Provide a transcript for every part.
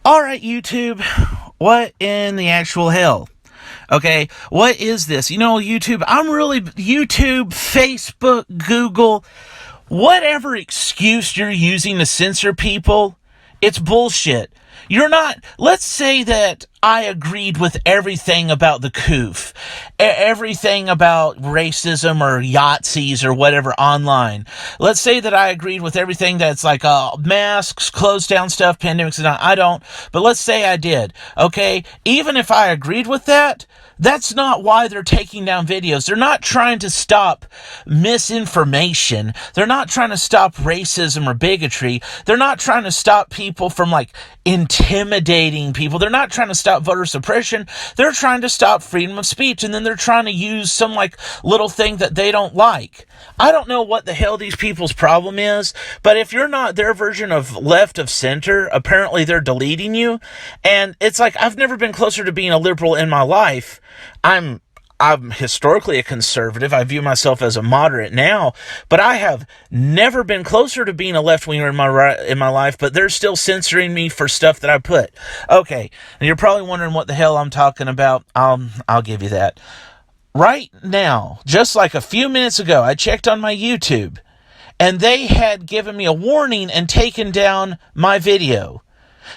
Alright, YouTube, what in the actual hell? Okay, what is this? YouTube, YouTube, Facebook, Google, whatever excuse you're using to censor people, it's bullshit. Let's say that I agreed with everything about the coof, everything about racism or Yahtzees or whatever online. Let's say that I agreed with everything that's like masks, closed down stuff, pandemics, and I don't, but let's say I did, okay? Even if I agreed with that, that's not why they're taking down videos. They're not trying to stop misinformation. They're not trying to stop racism or bigotry. They're not trying to stop people from intimidating people. They're not trying to stop voter suppression. They're trying to stop freedom of speech, and then they're trying to use some little thing that they don't like. I don't know what the hell these people's problem is, but if you're not their version of left of center, apparently they're deleting you. And it's I've never been closer to being a liberal in my life. I'm historically a conservative. I view myself as a moderate now, but I have never been closer to being a left-winger in my life, but they're still censoring me for stuff that I put. Okay, and you're probably wondering what the hell I'm talking about. I'll give you that. Right now, just a few minutes ago, I checked on my YouTube, and they had given me a warning and taken down my video.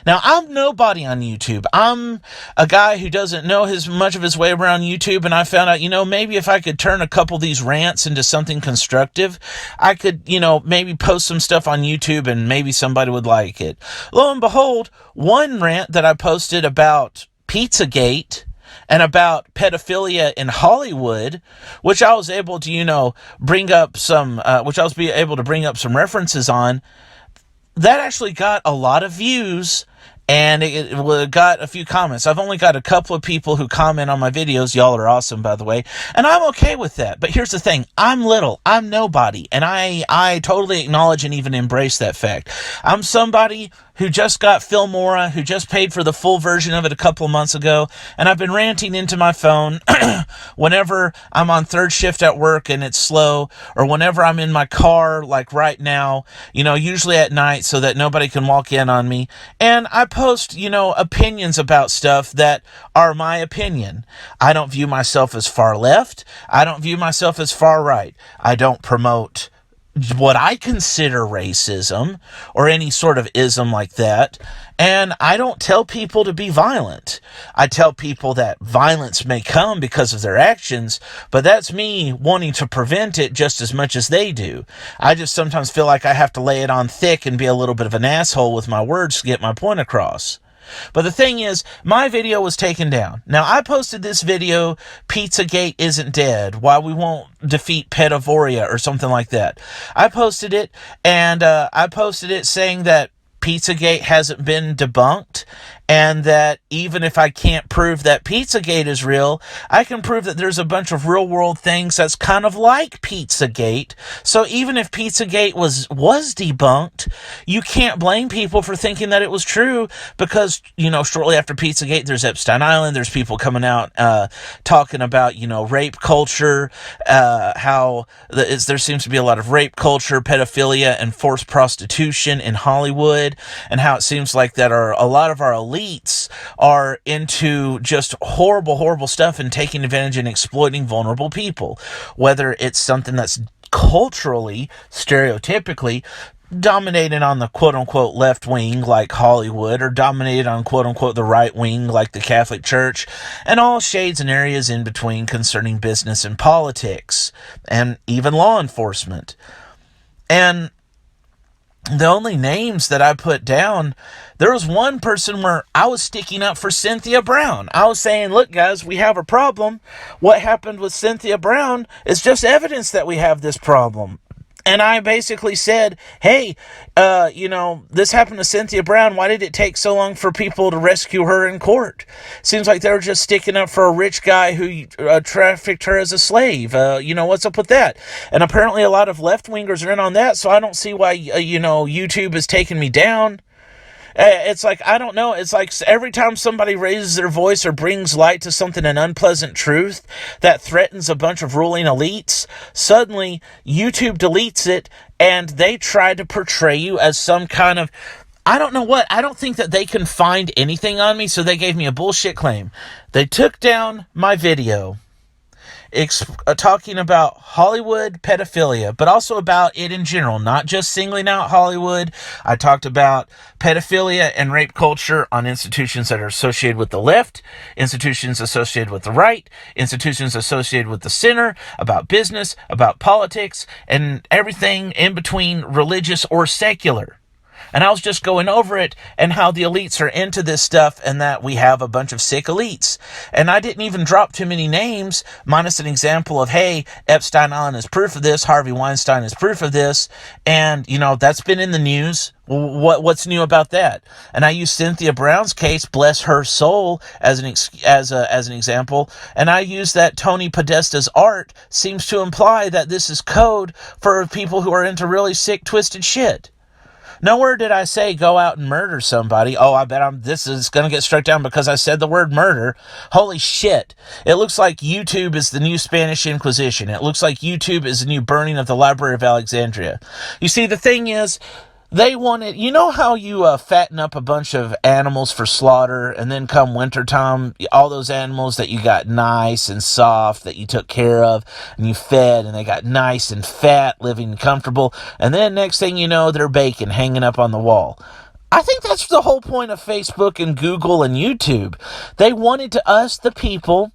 Now, I'm nobody on YouTube. I'm a guy who doesn't know much of his way around YouTube, and I found out, maybe if I could turn a couple of these rants into something constructive, I could, maybe post some stuff on YouTube and maybe somebody would like it. Lo and behold, one rant that I posted about Peeza Gayt and about pedophilia in Hollywood, which I was able to, bring up some references on, that actually got a lot of views, and it got a few comments. I've only got a couple of people who comment on my videos. Y'all are awesome, by the way, and I'm okay with that. But here's the thing. I'm little. I'm nobody, and I totally acknowledge and even embrace that fact. I'm somebody who just got Filmora, who just paid for the full version of it a couple of months ago, and I've been ranting into my phone whenever I'm on third shift at work and it's slow, or whenever I'm in my car, like right now, usually at night so that nobody can walk in on me, and I post, opinions about stuff that are my opinion. I don't view myself as far left. I don't view myself as far right. I don't promote what I consider racism or any sort of ism like that. And I don't tell people to be violent. I tell people that violence may come because of their actions, but that's me wanting to prevent it just as much as they do. I just sometimes feel like I have to lay it on thick and be a little bit of an asshole with my words to get my point across. But the thing is, my video was taken down. Now, I posted this video, Peeza Gayt isn't dead, why we won't defeat pedophilia or something like that. I posted it, and I posted it saying that Peeza Gayt hasn't been debunked, and that even if I can't prove that Peeza Gayt is real, I can prove that there's a bunch of real-world things that's kind of like Peeza Gayt. So even if Peeza Gayt was debunked, you can't blame people for thinking that it was true, because, shortly after Peeza Gayt, there's Epstein Island, there's people coming out talking about, rape culture, how there seems to be a lot of rape culture, pedophilia, and forced prostitution in Hollywood, and how it seems like that a lot of our elites are into just horrible stuff and taking advantage and exploiting vulnerable people, whether it's something that's culturally, stereotypically dominated on the quote-unquote left wing like Hollywood, or dominated on quote-unquote the right wing like the Catholic Church, and all shades and areas in between concerning business and politics, and even law enforcement. And the only names that I put down, there was one person where I was sticking up for Cynthia Brown. I was saying, look, guys, we have a problem. What happened with Cynthia Brown is just evidence that we have this problem. And I basically said, hey, this happened to Cynthia Brown. Why did it take so long for people to rescue her in court? Seems like they were just sticking up for a rich guy who trafficked her as a slave. What's up with that? And apparently a lot of left-wingers are in on that, so I don't see why, YouTube is taking me down. It's I don't know. It's every time somebody raises their voice or brings light to something, an unpleasant truth that threatens a bunch of ruling elites, suddenly YouTube deletes it, and they try to portray you as some kind of I don't know what. I don't think that they can find anything on me, so they gave me a bullshit claim. They took down my video talking about Hollywood pedophilia, but also about it in general, not just singling out Hollywood. I talked about pedophilia and rape culture on institutions that are associated with the left, institutions associated with the right, institutions associated with the center, about business, about politics, and everything in between, religious or secular. And I was just going over it and how the elites are into this stuff and that we have a bunch of sick elites. And I didn't even drop too many names, minus an example of, hey, Epstein Island is proof of this, Harvey Weinstein is proof of this. And, that's been in the news. What's new about that? And I use Cynthia Brown's case, bless her soul, as an example. And I use that Tony Podesta's art seems to imply that this is code for people who are into really sick, twisted shit. Nowhere did I say go out and murder somebody. Oh, I bet this is going to get struck down because I said the word murder. Holy shit. It looks like YouTube is the new Spanish Inquisition. It looks like YouTube is the new burning of the Library of Alexandria. You see, the thing is, they wanted, how you fatten up a bunch of animals for slaughter, and then come wintertime, all those animals that you got nice and soft, that you took care of, and you fed, and they got nice and fat, living comfortable, and then next thing you know, they're bacon hanging up on the wall. I think that's the whole point of Facebook and Google and YouTube. They wanted us, the people,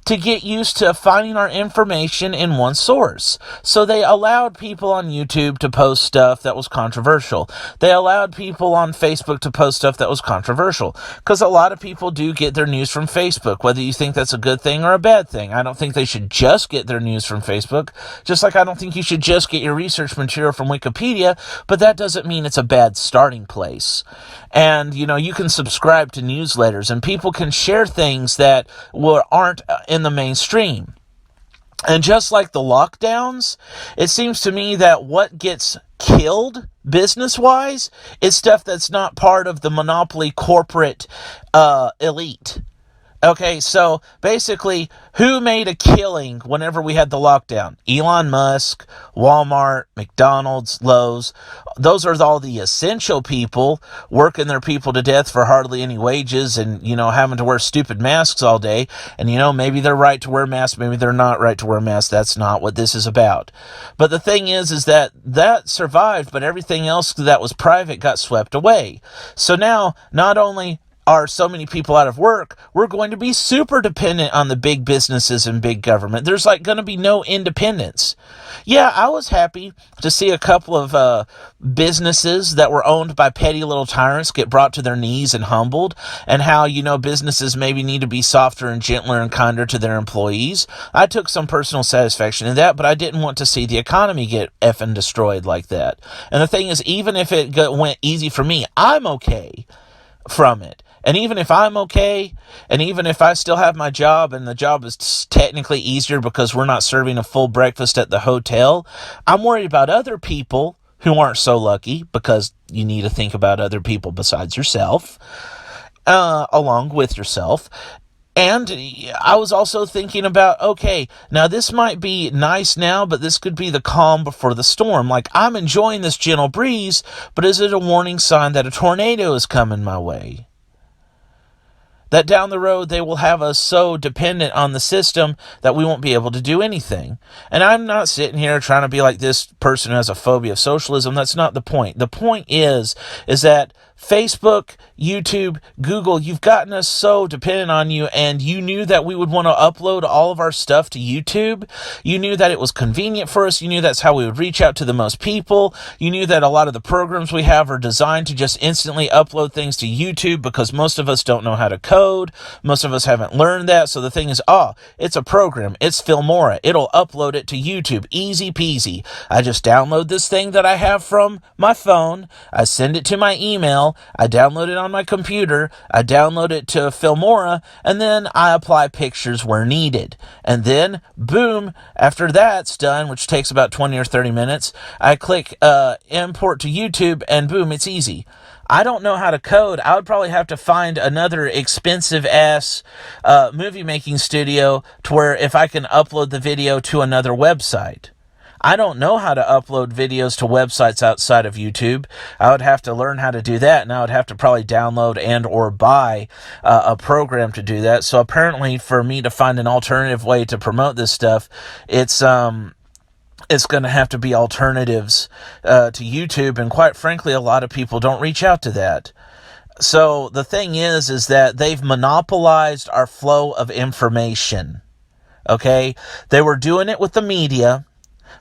to get used to finding our information in one source. So they allowed people on YouTube to post stuff that was controversial. They allowed people on Facebook to post stuff that was controversial. Because a lot of people do get their news from Facebook, whether you think that's a good thing or a bad thing. I don't think they should just get their news from Facebook, just like I don't think you should just get your research material from Wikipedia, but that doesn't mean it's a bad starting place. And, you can subscribe to newsletters, and people can share things that aren't in the mainstream. And just like the lockdowns, it seems to me that what gets killed business-wise is stuff that's not part of the monopoly corporate elite. Okay, so basically, who made a killing whenever we had the lockdown? Elon Musk, Walmart, McDonald's, Lowe's. Those are all the essential people working their people to death for hardly any wages and, having to wear stupid masks all day. And, maybe they're right to wear masks, maybe they're not right to wear masks. That's not what this is about. But the thing is that survived, but everything else that was private got swept away. So now, not only are so many people out of work, we're going to be super dependent on the big businesses and big government. There's going to be no independence. Yeah, I was happy to see a couple of businesses that were owned by petty little tyrants get brought to their knees and humbled, and how, businesses maybe need to be softer and gentler and kinder to their employees. I took some personal satisfaction in that, but I didn't want to see the economy get effing destroyed like that. And the thing is, even if it went easy for me, I'm okay from it. And even if I'm okay, and even if I still have my job, and the job is technically easier because we're not serving a full breakfast at the hotel, I'm worried about other people who aren't so lucky, because you need to think about other people besides yourself, along with yourself. And I was also thinking about, okay, now this might be nice now, but this could be the calm before the storm. Like, I'm enjoying this gentle breeze, but is it a warning sign that a tornado is coming my way? That down the road they will have us so dependent on the system that we won't be able to do anything. And I'm not sitting here trying to be like this person who has a phobia of socialism. That's not the point. The point is that Facebook, YouTube, Google, you've gotten us so dependent on you, and you knew that we would want to upload all of our stuff to YouTube. You knew that it was convenient for us. You knew that's how we would reach out to the most people. You knew that a lot of the programs we have are designed to just instantly upload things to YouTube, because most of us don't know how to code. Most of us haven't learned that. So the thing is, it's a program. It's Filmora. It'll upload it to YouTube. Easy peasy. I just download this thing that I have from my phone. I send it to my email. I download it on my computer, I download it to Filmora, and then I apply pictures where needed. And then, boom, after that's done, which takes about 20 or 30 minutes, I click import to YouTube, and boom, it's easy. I don't know how to code. I would probably have to find another expensive-ass movie-making studio to where if I can upload the video to another website. I don't know how to upload videos to websites outside of YouTube. I would have to learn how to do that, and I would have to probably download and or buy a program to do that. So apparently for me to find an alternative way to promote this stuff, it's going to have to be alternatives to YouTube, and quite frankly, a lot of people don't reach out to that. So the thing is that they've monopolized our flow of information. Okay? They were doing it with the media,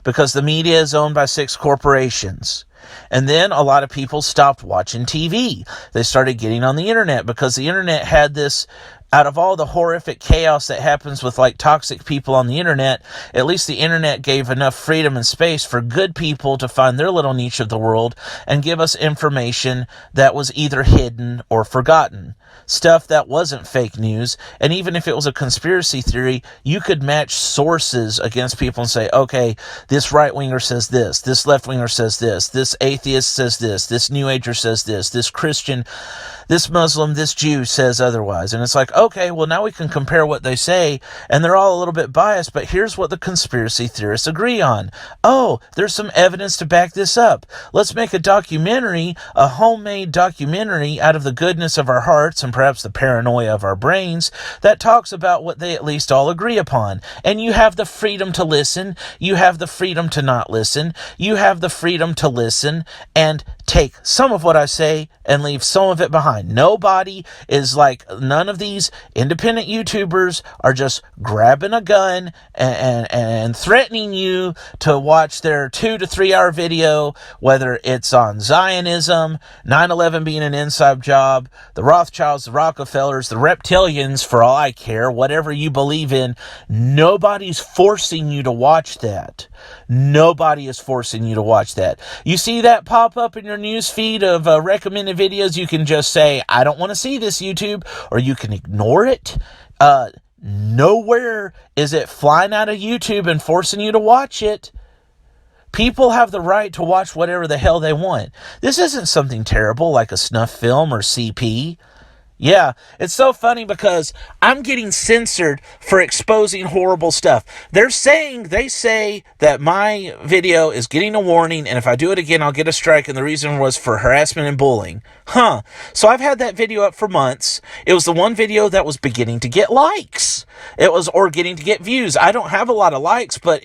because the media is owned by 6 corporations. And then a lot of people stopped watching TV. They started getting on the internet, because the internet had this, out of all the horrific chaos that happens with like toxic people on the internet, at least the internet gave enough freedom and space for good people to find their little niche of the world and give us information that was either hidden or forgotten. Stuff that wasn't fake news, and even if it was a conspiracy theory, you could match sources against people and say, okay, this right-winger says this left-winger says this atheist says this New Ager says this Christian, this Muslim, this Jew says otherwise. And it's like, okay, well now we can compare what they say, and they're all a little bit biased, but here's what the conspiracy theorists agree on. Oh, there's some evidence to back this up. Let's make a documentary, a homemade documentary out of the goodness of our hearts and perhaps the paranoia of our brains that talks about what they at least all agree upon. And you have the freedom to listen. You have the freedom to not listen. You have the freedom to listen and take some of what I say and leave some of it behind. Nobody is like, none of these independent YouTubers are just grabbing a gun and threatening you to watch their 2 to 3 hour video, whether it's on Zionism, 9/11 being an inside job, the Rothschilds, the Rockefellers, the reptilians, for all I care, whatever you believe in. Nobody's forcing you to watch that. Nobody is forcing you to watch that. You see that pop up in your news feed of recommended videos, you can just say, I don't want to see this, YouTube, or you can ignore it. Nowhere is it flying out of YouTube and forcing you to watch it. People have the right to watch whatever the hell they want. This isn't something terrible like a snuff film or CP. Yeah, it's so funny because I'm getting censored for exposing horrible stuff. They say that my video is getting a warning, and if I do it again, I'll get a strike, and the reason was for harassment and bullying. So I've had that video up for months. It was the one video that was beginning to get likes. Or getting to get views. I don't have a lot of likes, but,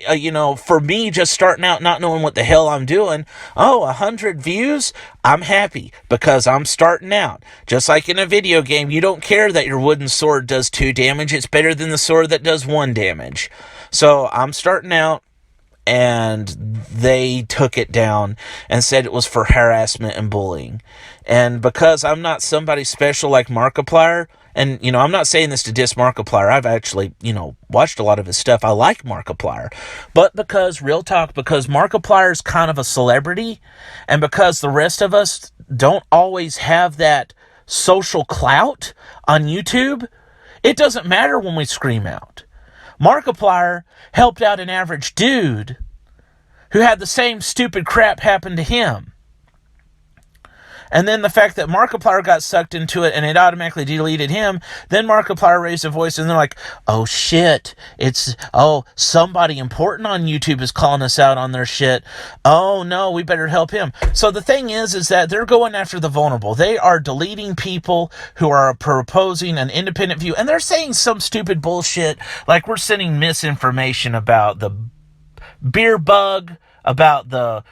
for me, just starting out, not knowing what the hell I'm doing, 100 views, I'm happy, because I'm starting out. Just like in a video game, you don't care that your wooden sword does 2 damage. It's better than the sword that does 1 damage. So I'm starting out, and they took it down and said it was for harassment and bullying. And because I'm not somebody special like Markiplier, and, I'm not saying this to diss Markiplier. I've actually, watched a lot of his stuff. I like Markiplier. But real talk, because Markiplier's kind of a celebrity, and because the rest of us don't always have that social clout on YouTube, it doesn't matter when we scream out. Markiplier helped out an average dude who had the same stupid crap happen to him. And then the fact that Markiplier got sucked into it and it automatically deleted him, then Markiplier raised a voice and they're like, oh shit, somebody important on YouTube is calling us out on their shit. Oh no, we better help him. So the thing is that they're going after the vulnerable. They are deleting people who are proposing an independent view, and they're saying some stupid bullshit, like we're sending misinformation about the beer bug, about the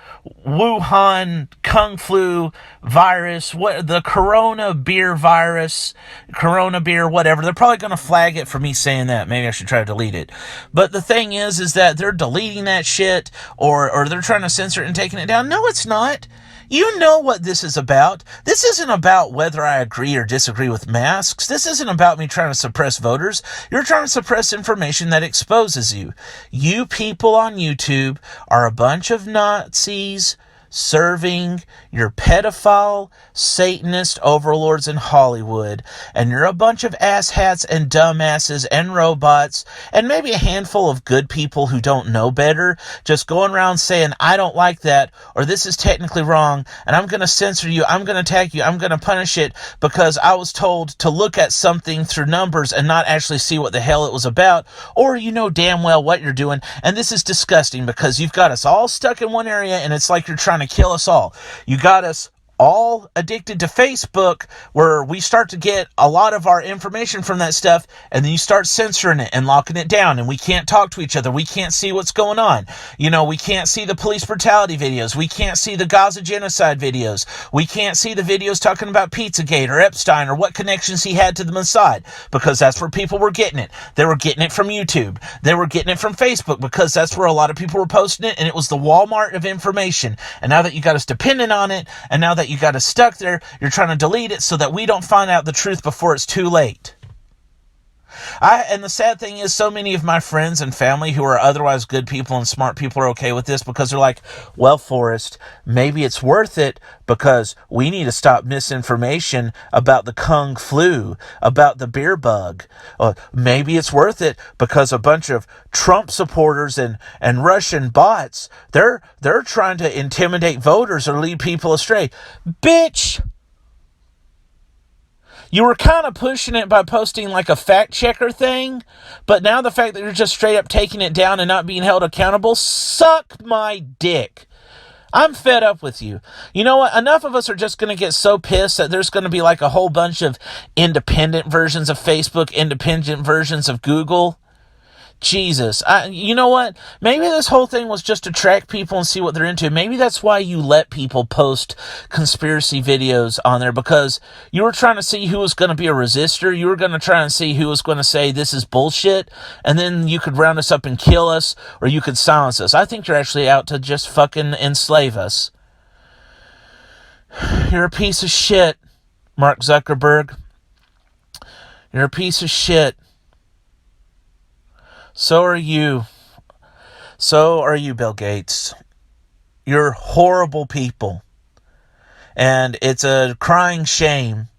Wuhan Kung Flu virus, the Corona beer virus, Corona beer, whatever. They're probably going to flag it for me saying that. Maybe I should try to delete it. But the thing is that they're deleting that shit, or they're trying to censor it and taking it down. No, it's not. You know what this is about. This isn't about whether I agree or disagree with masks. This isn't about me trying to suppress voters. You're trying to suppress information that exposes you. You people on YouTube are a bunch of Nazis, serving your pedophile, Satanist overlords in Hollywood, and you're a bunch of asshats and dumbasses and robots, and maybe a handful of good people who don't know better, just going around saying, I don't like that, or this is technically wrong, and I'm going to censor you, I'm going to tag you, I'm going to punish it, because I was told to look at something through numbers and not actually see what the hell it was about, or you know damn well what you're doing, and this is disgusting, because you've got us all stuck in one area, and it's like you're trying to kill us all. You got us all addicted to Facebook, where we start to get a lot of our information from that stuff, and then you start censoring it and locking it down, and we can't talk to each other. We can't see what's going on. You know, we can't see the police brutality videos. We can't see the Gaza genocide videos. We can't see the videos talking about Peeza Gayt or Epstein or what connections he had to the Mossad, because that's where people were getting it. They were getting it from YouTube. They were getting it from Facebook, because that's where a lot of people were posting it, and it was the Walmart of information. And now that you got us dependent on it, and now that you got us stuck there, you're trying to delete it so that we don't find out the truth before it's too late. And the sad thing is, so many of my friends and family who are otherwise good people and smart people are okay with this, because they're like, well, Forrest, maybe it's worth it, because we need to stop misinformation about the Kung flu, about the beer bug. Maybe it's worth it because a bunch of Trump supporters and Russian bots, they're trying to intimidate voters or lead people astray. Bitch! You were kind of pushing it by posting like a fact checker thing, but now the fact that you're just straight up taking it down and not being held accountable, suck my dick. I'm fed up with you. You know what? Enough of us are just going to get so pissed that there's going to be like a whole bunch of independent versions of Facebook, independent versions of Google. Jesus. You know what? Maybe this whole thing was just to track people and see what they're into. Maybe that's why you let people post conspiracy videos on there, because you were trying to see who was going to be a resistor. You were going to try and see who was going to say this is bullshit, and then you could round us up and kill us, or you could silence us. I think you're actually out to just fucking enslave us. You're a piece of shit, Mark Zuckerberg. You're a piece of shit. So are you. So are you, Bill Gates. You're horrible people. And it's a crying shame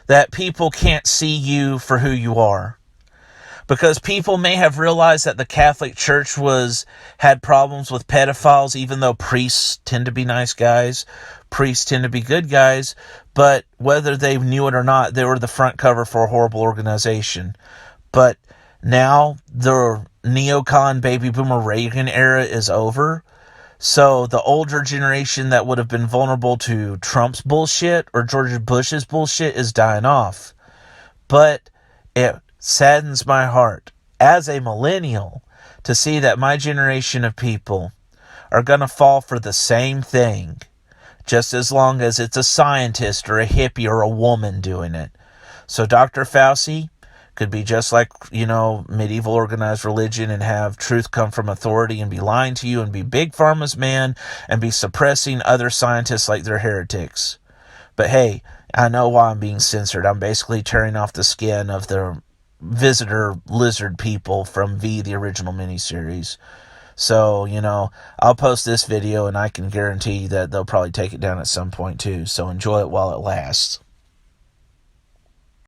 that people can't see you for who you are. Because people may have realized that the Catholic Church had problems with pedophiles, even though priests tend to be nice guys. Priests tend to be good guys. But whether they knew it or not, they were the front cover for a horrible organization. But now the neocon baby boomer Reagan era is over. So the older generation that would have been vulnerable to Trump's bullshit or George Bush's bullshit is dying off. But it saddens my heart as a millennial to see that my generation of people are going to fall for the same thing, just as long as it's a scientist or a hippie or a woman doing it. So Dr. Fauci could be just like, medieval organized religion and have truth come from authority and be lying to you and be Big Pharma's man and be suppressing other scientists like they're heretics. But hey, I know why I'm being censored. I'm basically tearing off the skin of the visitor lizard people from V, the original miniseries. So, I'll post this video and I can guarantee that they'll probably take it down at some point too. So enjoy it while it lasts.